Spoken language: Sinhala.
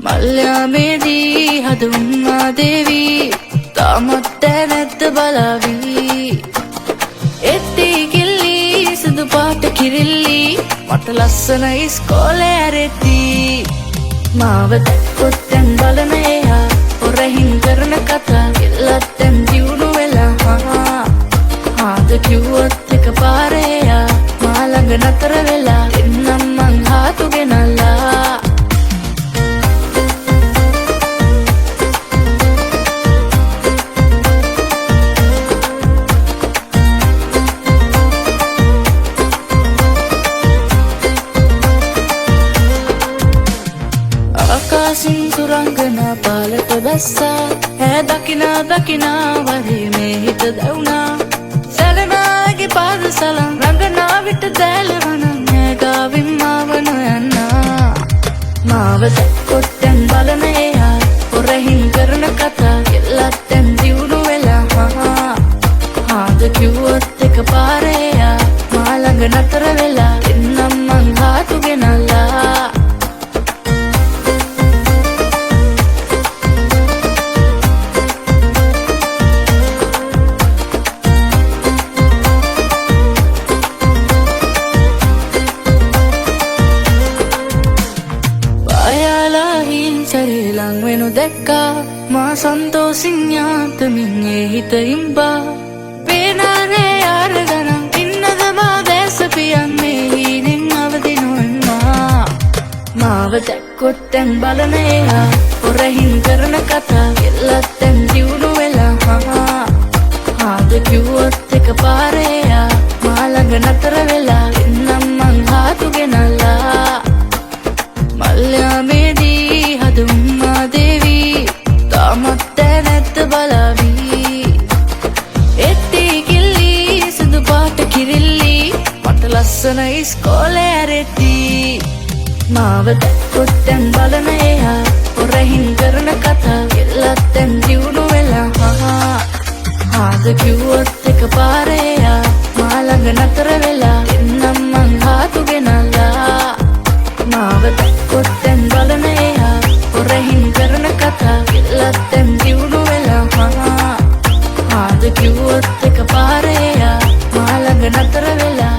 මල්යාමේදී හදුන්නා දේවී තාමත් නැද්ද බලාවී එත්ති කිල්ලි සුදු පාට කිරිල්ලි මට ලස්සන ඉස්කෝලේ ඇරෙද්දි මාව දැක්කොත් දැන් බලන එයා හොරහින් කරන කතා ඉල්ලත් දැන් දියුණු වෙලා ආද කිව්වොත් එකපාරේ එයා මා ළඟ නතර වෙලා එන්නම් මං හාතු ගෙනල්ලා ආකාසින් සුරංගනා පාලට බැස්සා ඈ දකිනා දකිනා වරේ මේ හිත දැවුනා සැලනාගේ පාද සලන් රඟනා විට දැලවන ඈ ගාවින් මාව නොයන්නා මාව දැක්කොත් දැන් බලන එයා හොරහින් කරන කතා එල්ලත් දැන් දියුණු වෙලා ආද කිව්වොත් එකපාරේ එයා මා ළඟ නතර වෙලා එන්නම් මං හාතු ගෙනල්ලා සරිලං වෙනු දැක්කා මා සන්තෝසින් යාතමින් ඒ හිත ඉම්බා පේනානේ යාර ගණන් ඉන්නද මා දැසපියන් මේ හීනෙන් අවදි නොවෙන්නා මාව දැක්කොත් දැන් බලන එයා හොරහින් කරන කතා එල්ලත් දැන් දියුණු වෙලා ආද කිව්වොත් එකපාරේ එයා මා ළඟ නතර වෙලා එන්නම් මං හාතු ගෙනල්ලා මල්යාමේදී හදුන්නා දේවී තාමත් නැද්ද බලාවී එත්ති කිල්ලි සුදු පාට කිරිල්ලි මට ලස්සන ඉස්කෝලේ ඇරෙද්දි මාව දැක්කොත් දැන් බලන එයා හොරහින් කරන කතා එල්ලත් දැන් දියුණු වෙලා ආද කිව්වොත් එකපාරේ එයා මා ළඟ නතර වෙලා එන්නම් මං හාතු ගෙනල්ලා මාව දැක්කොත් දැන් බලන එයා හොරහින් කරන කතා එල්ලත් දැන් දියුණු වෙලා ආද කිව්වොත් එකපාරේ එයා මා ළඟ නතර වෙලා